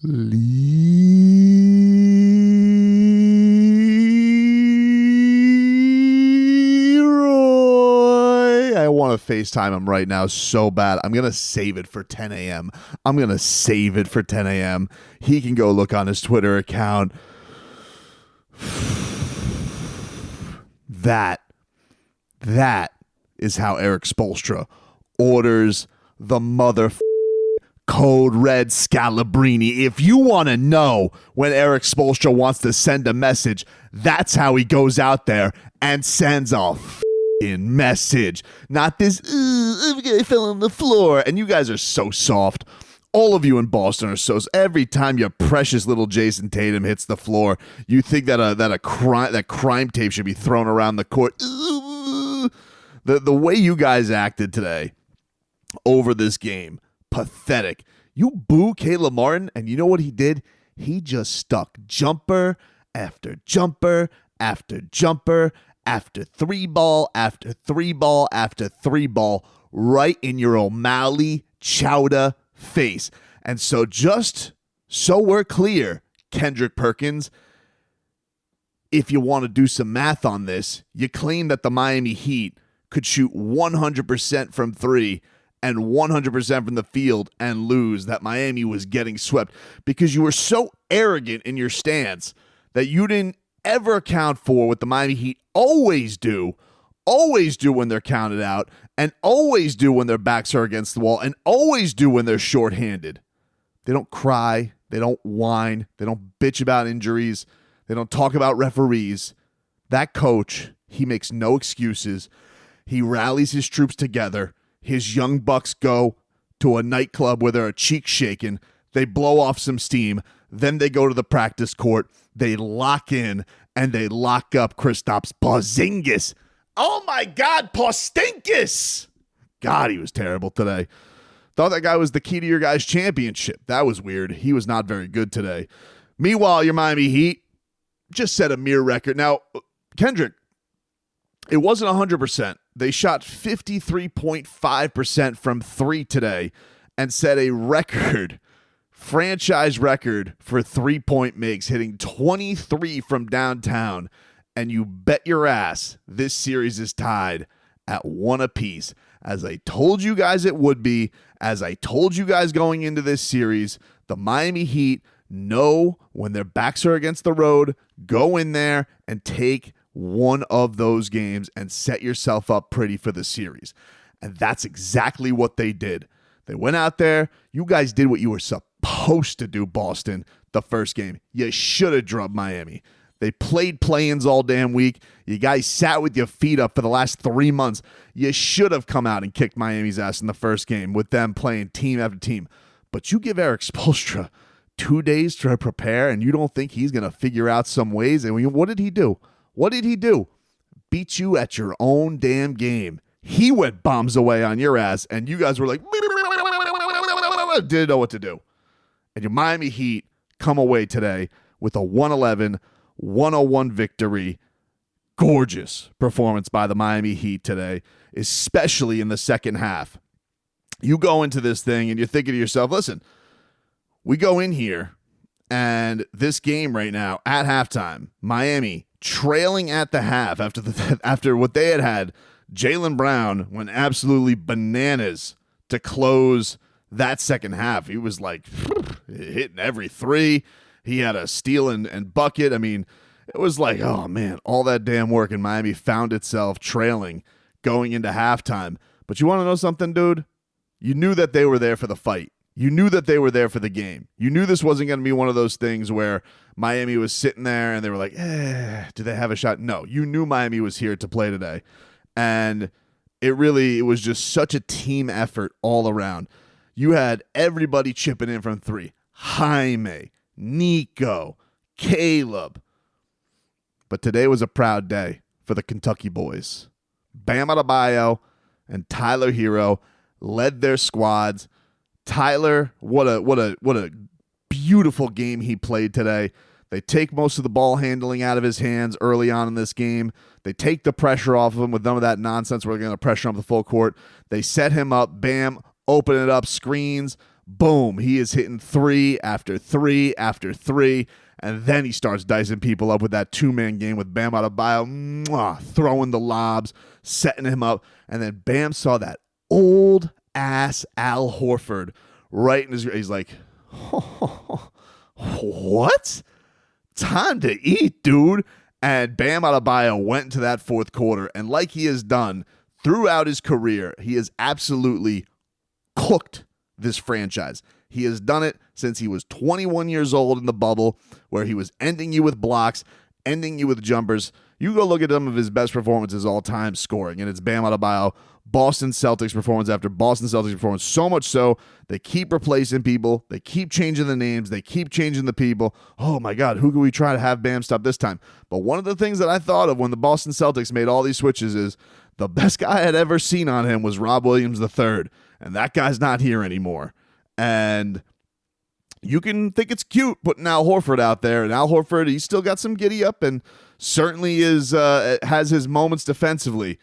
Leroy. I want to FaceTime him right now so bad. I'm going to save it for 10 a.m. He can go look on his Twitter account. That is how Eric Spoelstra orders the Code Red Scalabrini. If you want to know when Eric Spoelstra wants to send a message, that's how he goes out there and sends a message. Not this, I fell on the floor. And you guys are so soft. All of you in Boston are so. Every time your precious little Jason Tatum hits the floor, you think that crime tape should be thrown around the court. The way you guys acted today over this game, pathetic. You boo Caleb Martin, and you know what he did? He just stuck jumper after jumper after jumper after three ball after three ball after three ball right in your O'Malley Chowder face. And so just so we're clear, Kendrick Perkins, if you want to do some math on this, you claim that the Miami Heat could shoot 100% from three and 100% from the field and lose, that Miami was getting swept because you were so arrogant in your stance that you didn't ever account for what the Miami Heat always do when they're counted out, and always do when their backs are against the wall, and always do when they're shorthanded. They don't cry. They don't whine. They don't bitch about injuries. They don't talk about referees. That coach, he makes no excuses. He rallies his troops together. His young bucks go to a nightclub where there are cheeks shaking. They blow off some steam. Then they go to the practice court. They lock in, and they lock up Kristaps Porzingis. Oh, my God, Porzingis. God, he was terrible today. Thought that guy was the key to your guys' championship. That was weird. He was not very good today. Meanwhile, your Miami Heat just set a mere record. Now, Kendrick, it wasn't 100%. They shot 53.5% from three today and set a record, franchise record for three-point makes, hitting 23 from downtown. And you bet your ass this series is tied at one apiece. As I told you guys it would be, as I told you guys going into this series, the Miami Heat know when their backs are against the road, go in there and take one of those games and set yourself up pretty for the series. And that's exactly what they did. They went out there. You guys did what you were supposed to do, Boston, the first game. You should have drubbed Miami. They played play-ins all damn week. You guys sat with your feet up for the last 3 months. You should have come out and kicked Miami's ass in the first game with them playing team after team. But you give Eric Spoelstra 2 days to prepare, and you don't think he's going to figure out some ways. And what did he do? Beat you at your own damn game. He went bombs away on your ass, and you guys were like, didn't know what to do. And your Miami Heat come away today with a 111-101 victory. Gorgeous performance by the Miami Heat today, especially in the second half. You go into this thing and you're thinking to yourself, listen, we go in here and this game right now at halftime, Miami trailing at the half after what they had. Jaylen Brown went absolutely bananas to close that second half. He was like hitting every three. He had a steal and bucket. I mean, it was like, oh, man, all that damn work, and Miami found itself trailing going into halftime. But you want to know something, dude? You knew that they were there for the fight. You knew that they were there for the game. You knew this wasn't going to be one of those things where Miami was sitting there and they were like, do they have a shot? No, you knew Miami was here to play today. And it was just such a team effort all around. You had everybody chipping in from three. Jaime, Nico, Caleb. But today was a proud day for the Kentucky boys. Bam Adebayo and Tyler Hero led their squads. Tyler, what a beautiful game he played today. They take most of the ball handling out of his hands early on in this game. They take the pressure off of him with none of that nonsense. We're going to pressure him the full court. They set him up. Bam. Open it up. Screens. Boom. He is hitting 3 after 3 after 3. And then he starts dicing people up with that two-man game with Bam Adebayo throwing the lobs, setting him up. And then Bam saw that old-ass Al Horford right in his... He's like, what? Time to eat, dude. And Bam Adebayo went into that fourth quarter, and like he has done throughout his career, he has absolutely cooked this franchise. He has done it since he was 21 years old in the bubble, where he was ending you with blocks, ending you with jumpers. You go look at some of his best performances all time scoring, and it's Bam Adebayo, Boston Celtics performance after Boston Celtics performance. So much so, they keep replacing people. They keep changing the names. They keep changing the people. Oh, my God, who can we try to have Bam stop this time? But one of the things that I thought of when the Boston Celtics made all these switches is the best guy I had ever seen on him was Rob Williams III, and that guy's not here anymore. And you can think it's cute putting Al Horford out there, and Al Horford, he's still got some giddy up and certainly has his moments defensively,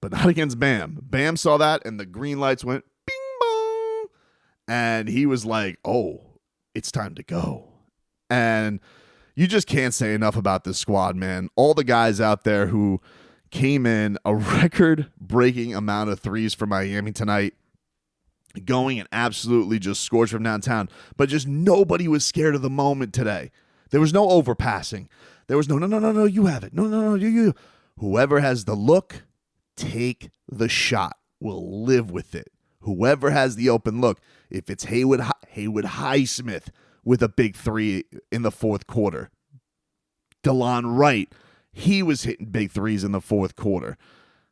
but not against Bam. Bam saw that, and the green lights went bing bong, and he was like, oh, it's time to go. And you just can't say enough about this squad, man. All the guys out there who came in a record-breaking amount of threes for Miami tonight, going and absolutely just scorched from downtown, but just nobody was scared of the moment today. There was no overpassing. There was no, you have it. No, you. Whoever has the look, take the shot. We'll live with it. Whoever has the open look, if it's Haywood Highsmith with a big three in the fourth quarter. DeLon Wright, he was hitting big threes in the fourth quarter.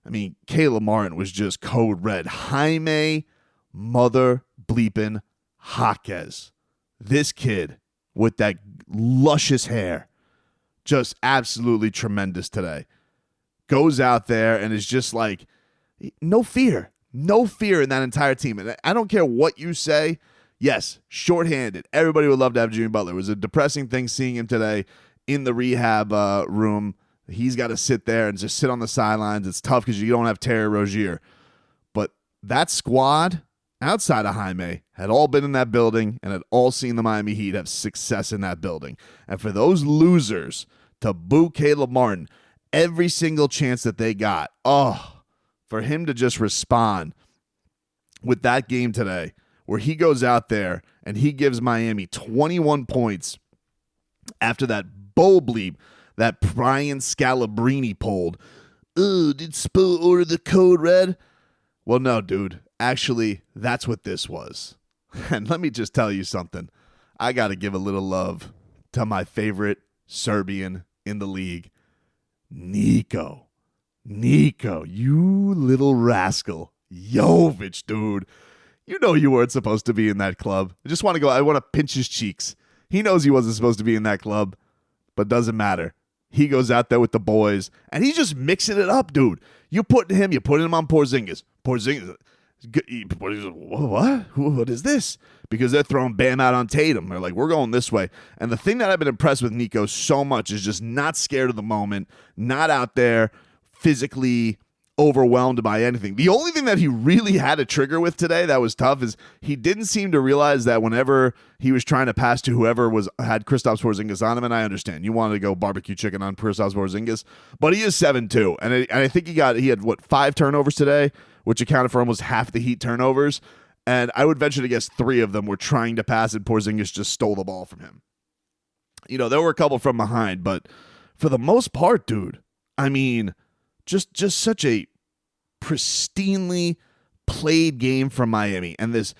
I mean, Caleb Martin was just code red. Jaime mother bleeping Jaquez. This kid with that luscious hair, just absolutely tremendous today. Goes out there and is just like, no fear in that entire team. And I don't care what you say. Yes, shorthanded. Everybody would love to have Jimmy Butler. It was a depressing thing seeing him today in the rehab room. He's got to sit there and just sit on the sidelines. It's tough because you don't have Terry Rozier. But that squad outside of Jaime had all been in that building and had all seen the Miami Heat have success in that building. And for those losers to boo Caleb Martin every single chance that they got, for him to just respond with that game today, where he goes out there and he gives Miami 21 points after that bowl bleep that Brian Scalabrine pulled. Oh, did Spo order the code red? Well, no, dude. Actually, that's what this was. And let me just tell you something. I got to give a little love to my favorite Serbian in the league, Nico. Nico, you little rascal. Jovic, dude. You know you weren't supposed to be in that club. I want to pinch his cheeks. He knows he wasn't supposed to be in that club, but doesn't matter. He goes out there with the boys, and he's just mixing it up, dude. You put him on Porzingis. What is this? Because they're throwing Bam out on Tatum. They're like, we're going this way. And the thing that I've been impressed with Nico so much is just not scared of the moment, not out there physically overwhelmed by anything. The only thing that he really had a trigger with today that was tough is he didn't seem to realize that whenever he was trying to pass to whoever had Kristaps Porzingis on him, and I understand you wanted to go barbecue chicken on Kristaps Porzingis, but he is 7'2", and I think he had 5 turnovers today, which accounted for almost half the Heat turnovers, and I would venture to guess 3 of them were trying to pass, and Porzingis just stole the ball from him. You know, there were a couple from behind, but for the most part, dude, I mean, just such a pristinely played game from Miami. And this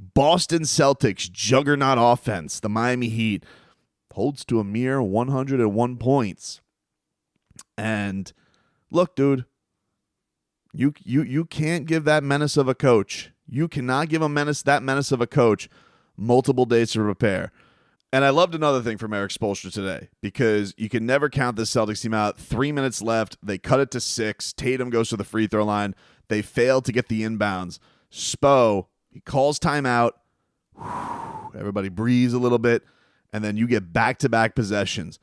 Boston Celtics juggernaut offense, the Miami Heat, holds to a mere 101 points. And look, dude, you can't give that menace of a coach. You cannot give that menace of a coach multiple days to prepare. And I loved another thing from Eric Spoelstra today, because you can never count the Celtics team out. 3 minutes left. They cut it to 6. Tatum goes to the free throw line. They fail to get the inbounds. Spo, he calls timeout. Everybody breathes a little bit. and then you get back-to-back possessions.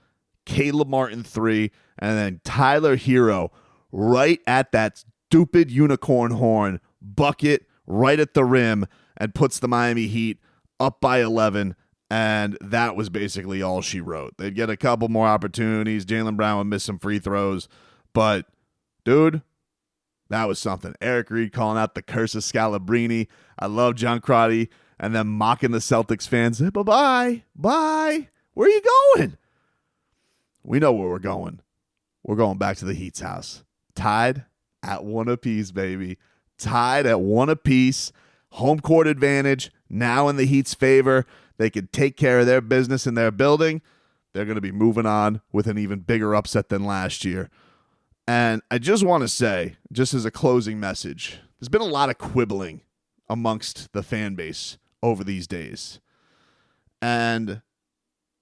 Caleb Martin 3, and then Tyler Hero right at that stupid unicorn horn bucket right at the rim and puts the Miami Heat up by 11, and that was basically all she wrote. They'd get a couple more opportunities. Jaylen Brown would miss some free throws, but, dude, that was something. Eric Reed calling out the curse of Scalabrine. I love John Crotty, and then mocking the Celtics fans. Bye-bye. Bye. Where are you going? We know where we're going. We're going back to the Heat's house. Tied at 1 apiece, baby. Tied at 1 apiece. Home court advantage now in the Heat's favor. They can take care of their business in their building. They're going to be moving on with an even bigger upset than last year. And I just want to say, just as a closing message, there's been a lot of quibbling amongst the fan base over these days. And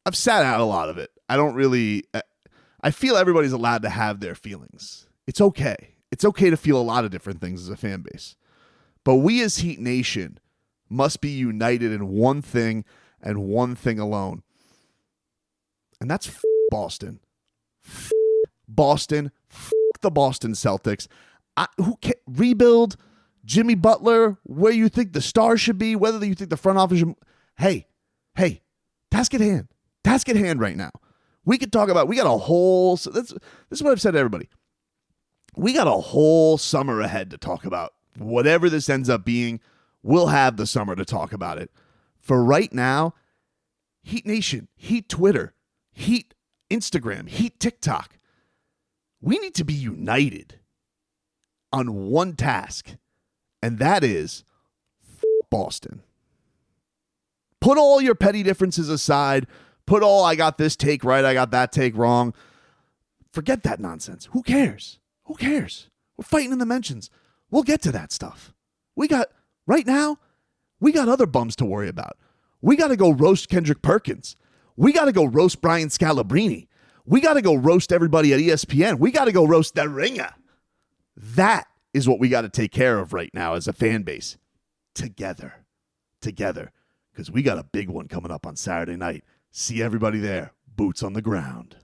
I've sat out a lot of it. I feel everybody's allowed to have their feelings. It's okay. It's okay to feel a lot of different things as a fan base. But we as Heat Nation must be united in one thing and one thing alone. And that's Boston. Boston. The Boston Celtics. Rebuild Jimmy Butler where you think the star should be, whether you think the front office should. Hey, task at hand. Task at hand right now. We got a whole, this is what I've said to everybody. We got a whole summer ahead to talk about. Whatever this ends up being, we'll have the summer to talk about it. For right now, Heat Nation, Heat Twitter, Heat Instagram, Heat TikTok, we need to be united on one task, and that is Boston. Put all your petty differences aside. Put all, I got this take right, I got that take wrong. Forget that nonsense. Who cares? Who cares? We're fighting in the mentions. We'll get to that stuff. Right now, we got other bums to worry about. We got to go roast Kendrick Perkins. We got to go roast Brian Scalabrine. We got to go roast everybody at ESPN. We got to go roast The Ringer. That is what we got to take care of right now as a fan base. Together. Because we got a big one coming up on Saturday night. See everybody there. Boots on the ground.